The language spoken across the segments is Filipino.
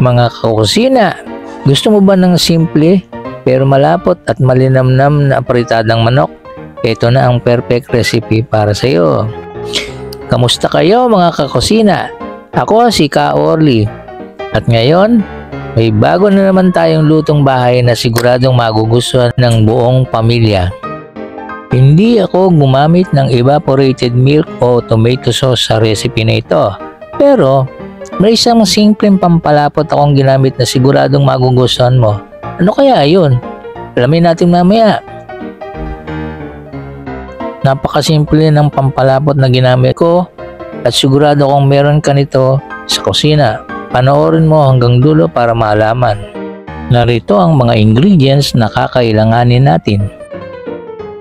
Mga kakusina, gusto mo ba ng simple pero malapot at malinamnam na apritadang manok? Ito na ang perfect recipe para sa iyo. Kamusta kayo mga kakusina? Ako si Ka Orly. At ngayon, may bago na naman tayong lutong bahay na siguradong magugustuhan ng buong pamilya. Hindi ako gumamit ng evaporated milk o tomato sauce sa recipe na ito. Pero, may isang simpleng pampalapot akong ginamit na siguradong magugustuhan mo. Ano kaya yun? Alamin natin mamaya. Napakasimple ng pampalapot na ginamit ko at sigurado kung meron ka nito sa kusina. Panoorin mo hanggang dulo para maalaman. Narito ang mga ingredients na kakailanganin natin.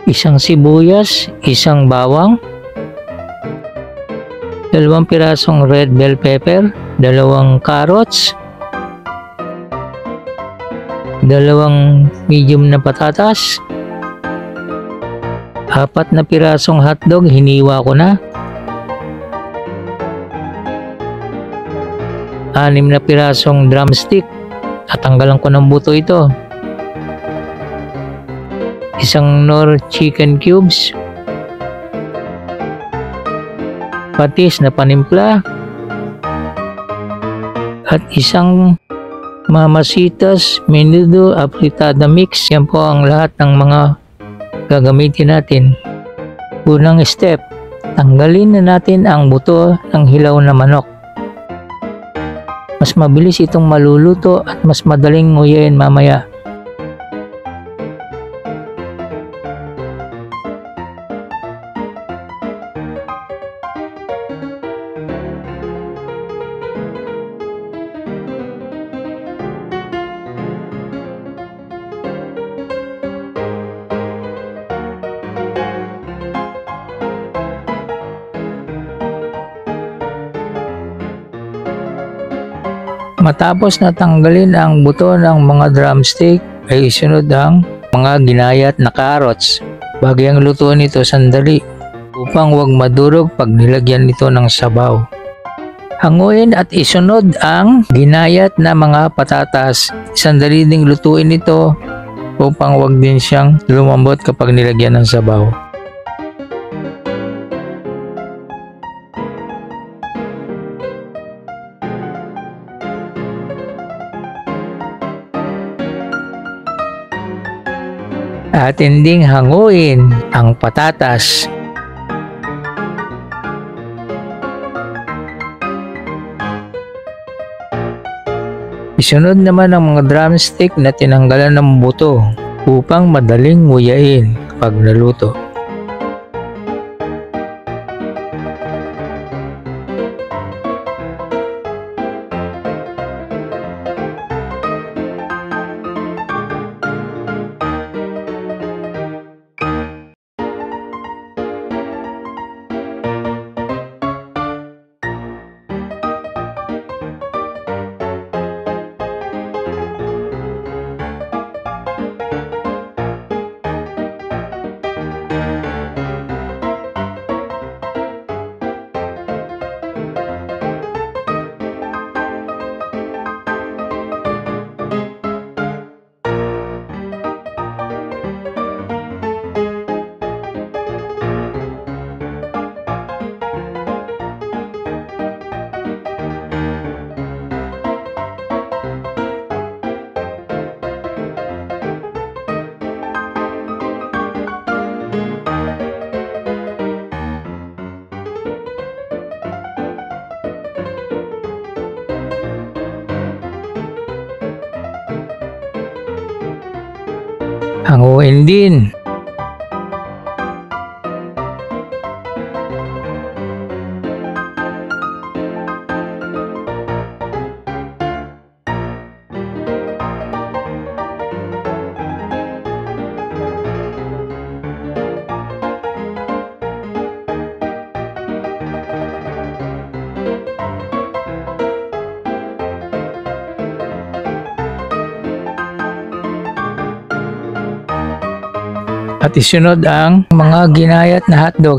Isang sibuyas, isang bawang, 2 pirasong red bell pepper, 2 carrots, 2 medium na patatas, 4 na pirasong hotdog, hiniwa ko na, 6 na pirasong drumstick, tatanggalan ko ng buto ito, isang Knorr chicken cubes, patis na panimpla, at isang Mamasitas Menudo Afritada Mix. Yan po ang lahat ng mga gagamitin natin. Unang step, tanggalin na natin ang buto ng hilaw na manok. Mas mabilis itong maluluto at mas madaling nguyain mamaya. Matapos na tanggalin ang buto ng mga drumstick, ay isunod ang mga ginayat na carrots. Bagyang lutuin ito sandali upang huwag madurog pag nilagyan nito ng sabaw. Hanguin at isunod ang ginayat na mga patatas. Sandali ding lutuin ito upang huwag din siyang lumambot kapag nilagyan ng sabaw. Atin ding hanguin ang patatas. Isunod naman ang mga drumstick na tinanggalan ng buto upang madaling nguyain kapag naluto. Hanguin din. At isunod ang mga ginayat na hotdog.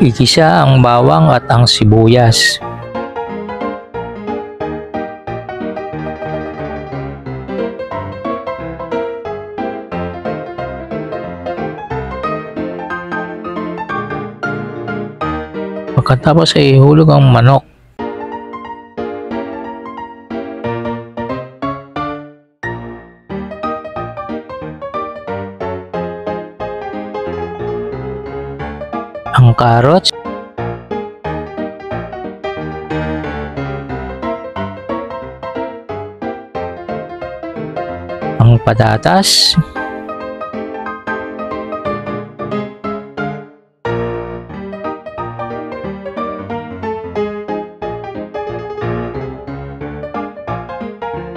Igisa ang bawang at ang sibuyas. Pagkatapos ay ihulog ang manok. Ang carrots. Ang patatas.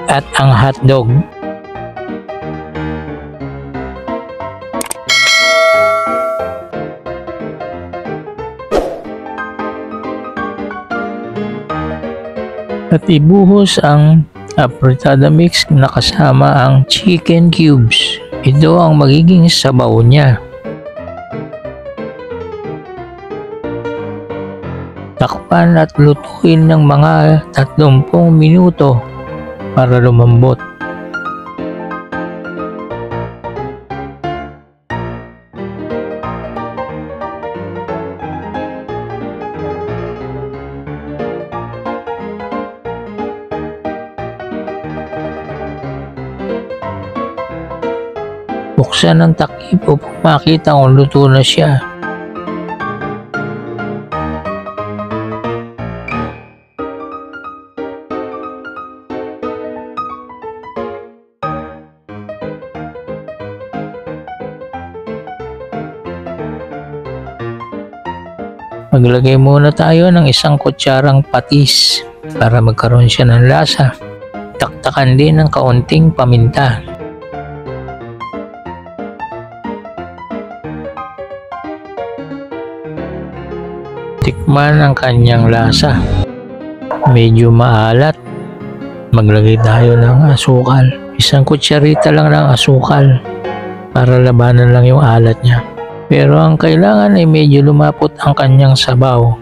At ang hotdog. At ibuhos ang apritada mix na kasama ang chicken cubes. Ito ang magiging sabaw niya. Takpan at lutuin ng mga 30 minuto para lumambot. Buksan ang takip upang makita kung luto na siya. Maglagay muna tayo ng 1 kutsarang patis para magkaroon siya ng lasa. Taktakan din ng kaunting paminta. Tikman ang kanyang lasa. Medyo maalat. Maglagay tayo ng asukal. 1 kutsarita lang ng asukal para labanan lang yung alat niya. Pero ang kailangan ay medyo lumapot ang kanyang sabaw.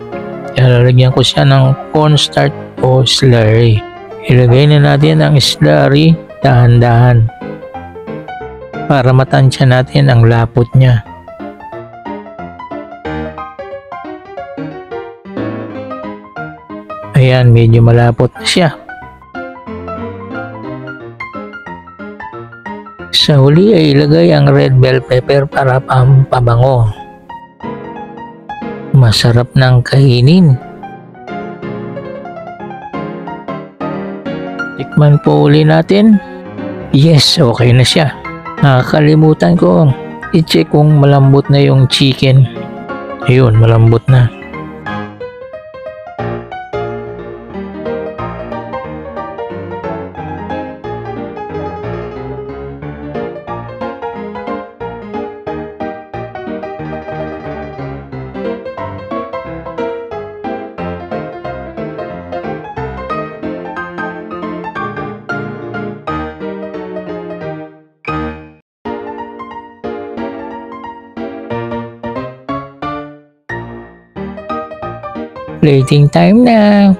Kaya lalagyan ko siya ng cornstarch o slurry. Ilagay na natin ang slurry dahan-dahan para matansya natin ang lapot niya. Ayan, medyo malapot na siya. Sa huli ay ilagay ang red bell pepper para pampabango. Masarap ng kainin. Tikman po uli natin. Yes, okay na siya. Nakakalimutan ko i-check kung malambot na yung chicken. Ayun, malambot na. Plating time na.